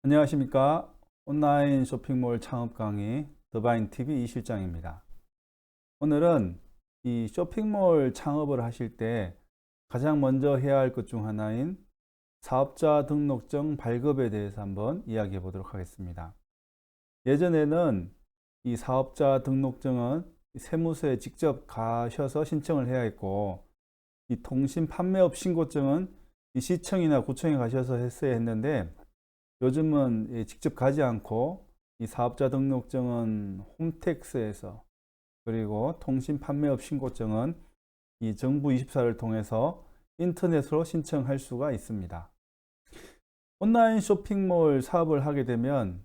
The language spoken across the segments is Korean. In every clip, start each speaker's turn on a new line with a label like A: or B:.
A: 안녕하십니까. 온라인 쇼핑몰 창업 강의 더바인TV 이실장입니다. 오늘은 이 쇼핑몰 창업을 하실 때 가장 먼저 해야 할 것 중 하나인 사업자 등록증 발급에 대해서 한번 이야기해 보도록 하겠습니다. 예전에는 이 사업자 등록증은 세무서에 직접 가셔서 신청을 해야 했고, 이 통신 판매업 신고증은 이 시청이나 구청에 가셔서 했어야 했는데, 요즘은 직접 가지 않고 이 사업자 등록증은 홈택스에서, 그리고 통신 판매업 신고증은 이 정부 24를 통해서 인터넷으로 신청할 수가 있습니다. 온라인 쇼핑몰 사업을 하게 되면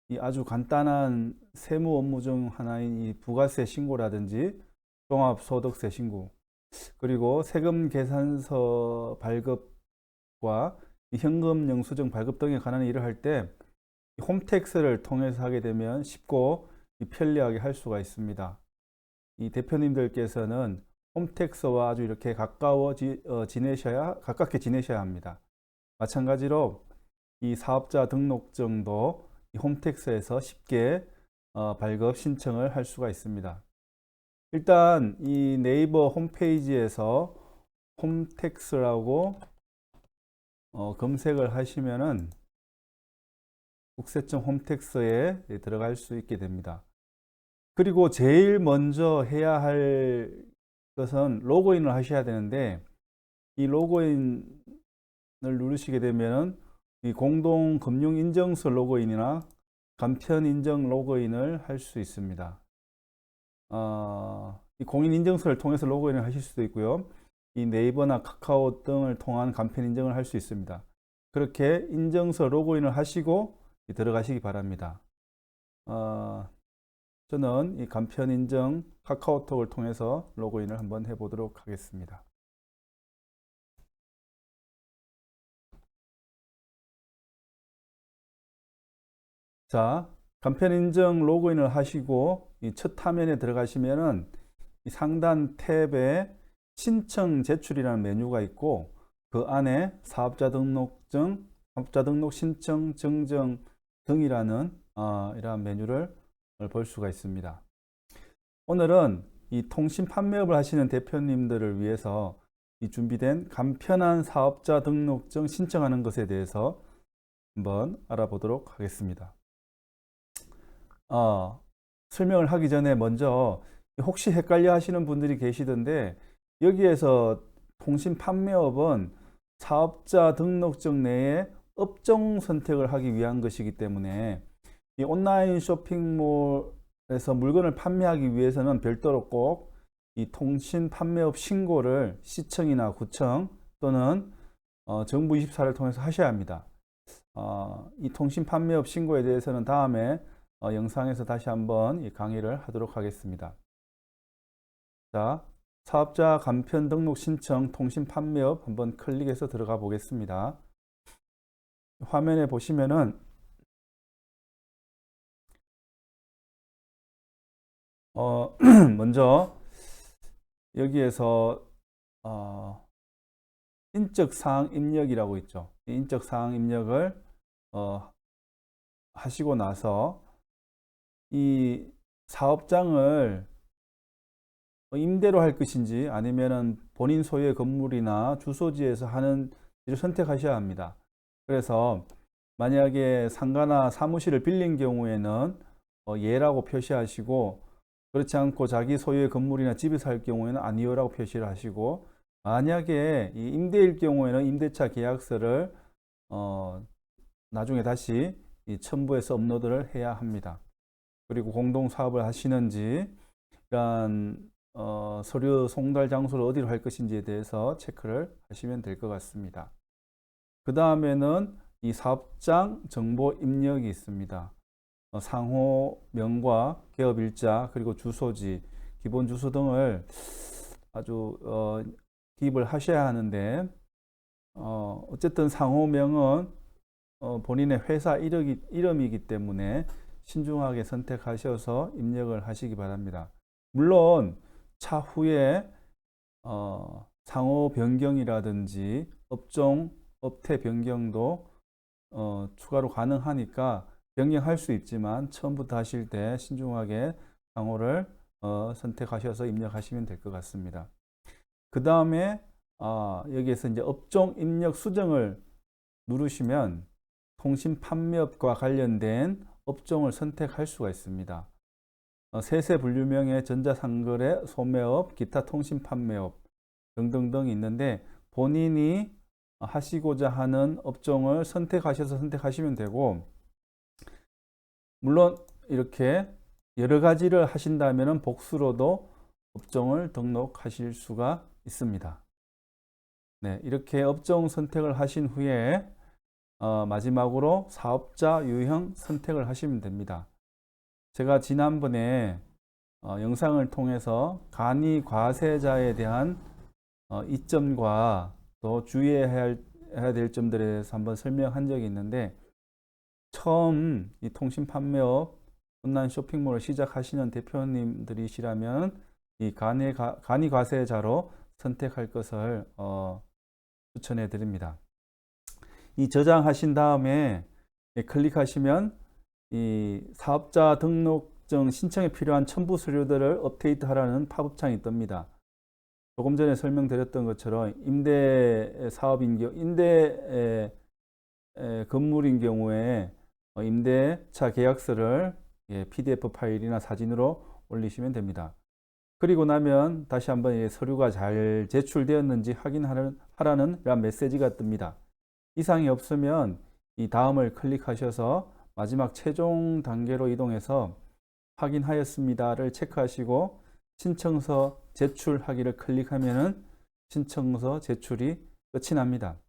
A: 이 아주 간단한 세무 업무 중 하나인 이 부가세 신고라든지 종합소득세 신고, 그리고 세금 계산서 발급과 이 현금 영수증 발급 등에 관한 일을 할 때 홈택스를 통해서 하게 되면 쉽고 편리하게 할 수가 있습니다. 이 대표님들께서는 홈택스와 아주 이렇게 가깝게 지내셔야 합니다. 마찬가지로 이 사업자 등록증도 이 홈택스에서 쉽게 발급 신청을 할 수가 있습니다. 일단 이 네이버 홈페이지에서 홈택스라고 검색을 하시면은 국세청 홈택스에 들어갈 수 있게 됩니다. 그리고 제일 먼저 해야 할 것은 로그인을 하셔야 되는데, 이 로그인을 누르시게 되면은 이 공동금융인증서 로그인이나 간편인증 로그인을 할 수 있습니다. 이 공인인증서를 통해서 로그인을 하실 수도 있고요. 이 네이버나 카카오 등을 통한 간편인증을 할 수 있습니다. 그렇게 인증서 로그인을 하시고 들어가시기 바랍니다. 저는 이 간편인증 카카오톡을 통해서 로그인을 한번 해보도록 하겠습니다. 자, 간편인증 로그인을 하시고 이 첫 화면에 들어가시면은 이 상단 탭에 신청 제출이라는 메뉴가 있고, 그 안에 사업자 등록증, 사업자 등록 신청 증정 등이라는 이러한 메뉴를 볼 수가 있습니다. 오늘은 이 통신 판매업을 하시는 대표님들을 위해서 이 준비된 간편한 사업자 등록증 신청하는 것에 대해서 한번 알아보도록 하겠습니다. 설명을 하기 전에 먼저 혹시 헷갈려 하시는 분들이 계시던데, 여기에서 통신 판매업은 사업자 등록증 내에 업종 선택을 하기 위한 것이기 때문에 이 온라인 쇼핑몰에서 물건을 판매하기 위해서는 별도로 꼭 이 통신 판매업 신고를 시청이나 구청 또는 정부 24를 통해서 하셔야 합니다. 이 통신 판매업 신고에 대해서는 다음에 영상에서 다시 한번 강의를 하도록 하겠습니다. 자, 사업자 간편 등록 신청 통신 판매업 한번 클릭해서 들어가 보겠습니다. 화면에 보시면은 먼저 여기에서 인적사항 입력이라고 있죠. 인적사항 입력을 하시고 나서 이 사업장을 임대로 할 것인지 아니면은 본인 소유의 건물이나 주소지에서 하는지를 선택하셔야 합니다. 그래서 만약에 상가나 사무실을 빌린 경우에는 예라고 표시하시고, 그렇지 않고 자기 소유의 건물이나 집에서 할 경우에는 아니요라고 표시를 하시고, 만약에 이 임대일 경우에는 임대차 계약서를 나중에 다시 첨부해서 업로드를 해야 합니다. 그리고 공동사업을 하시는지, 이런 서류 송달 장소를 어디로 할 것인지에 대해서 체크를 하시면 될 것 같습니다. 그 다음에는 이 사업장 정보 입력이 있습니다. 상호명과 개업일자, 그리고 주소지, 기본 주소 등을 아주 기입을 하셔야 하는데, 어쨌든 상호명은 본인의 회사 이름이기 때문에 신중하게 선택하셔서 입력을 하시기 바랍니다. 물론 차후에 상호 변경이라든지 업종, 업태 변경도 추가로 가능하니까 변경할 수 있지만 처음부터 하실 때 신중하게 상호를 선택하셔서 입력하시면 될 것 같습니다. 그 다음에 여기에서 이제 업종 입력 수정을 누르시면 통신 판매업과 관련된 업종을 선택할 수가 있습니다. 세세 분류명의 전자상거래, 소매업, 기타 통신 판매업 등등등 있는데 본인이 하시고자 하는 업종을 선택하셔서 선택하시면 되고, 물론 이렇게 여러 가지를 하신다면 복수로도 업종을 등록하실 수가 있습니다. 네, 이렇게 업종 선택을 하신 후에 마지막으로 사업자 유형 선택을 하시면 됩니다. 제가 지난번에 영상을 통해서 간이 과세자에 대한 이점과 또 주의해야 될 점들에 대해서 한번 설명한 적이 있는데, 처음 이 통신 판매업 온라인 쇼핑몰을 시작하시는 대표님들이시라면 이 간이 과세자로 선택할 것을 추천해 드립니다. 이 저장하신 다음에 클릭하시면 이 사업자 등록증 신청에 필요한 첨부 서류들을 업데이트하라는 팝업창이 뜹니다. 조금 전에 설명드렸던 것처럼 임대 사업인 경우, 임대 건물인 경우에 임대차 계약서를 PDF 파일이나 사진으로 올리시면 됩니다. 그리고 나면 다시 한번 서류가 잘 제출되었는지 확인하라는 이런 메시지가 뜹니다. 이상이 없으면 이 다음을 클릭하셔서 마지막 최종 단계로 이동해서 확인하였습니다를 체크하시고 신청서 제출하기를 클릭하면은 신청서 제출이 끝이 납니다.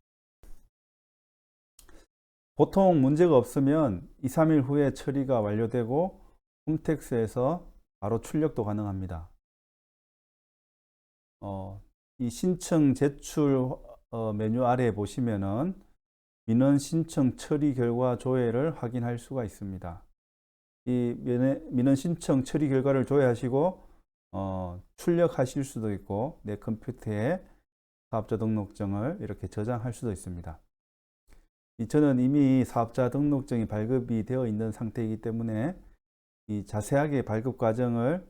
A: 보통 문제가 없으면 2, 3일 후에 처리가 완료되고 홈택스에서 바로 출력도 가능합니다. 이 신청 제출 메뉴 아래에 보시면은 민원 신청 처리 결과 조회를 확인할 수가 있습니다. 이 민원 신청 처리 결과를 조회하시고 출력하실 수도 있고 내 컴퓨터에 사업자 등록증을 이렇게 저장할 수도 있습니다. 저는 이미 사업자 등록증이 발급이 되어 있는 상태이기 때문에 이 자세하게 발급 과정을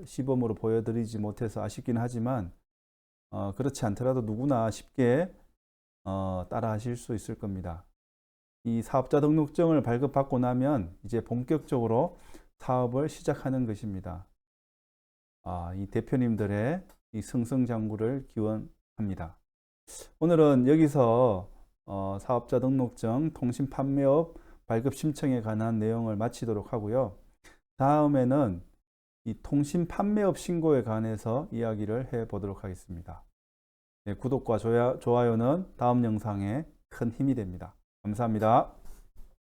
A: 시범으로 보여드리지 못해서 아쉽긴 하지만 그렇지 않더라도 누구나 쉽게 따라 하실 수 있을 겁니다. 이 사업자 등록증을 발급받고 나면 이제 본격적으로 사업을 시작하는 것입니다. 이 대표님들의 이 승승장구를 기원합니다. 오늘은 여기서 사업자 등록증 통신 판매업 발급 신청에 관한 내용을 마치도록 하고요. 다음에는 이 통신 판매업 신고에 관해서 이야기를 해 보도록 하겠습니다. 네, 구독과 좋아요는 다음 영상에 큰 힘이 됩니다. 감사합니다.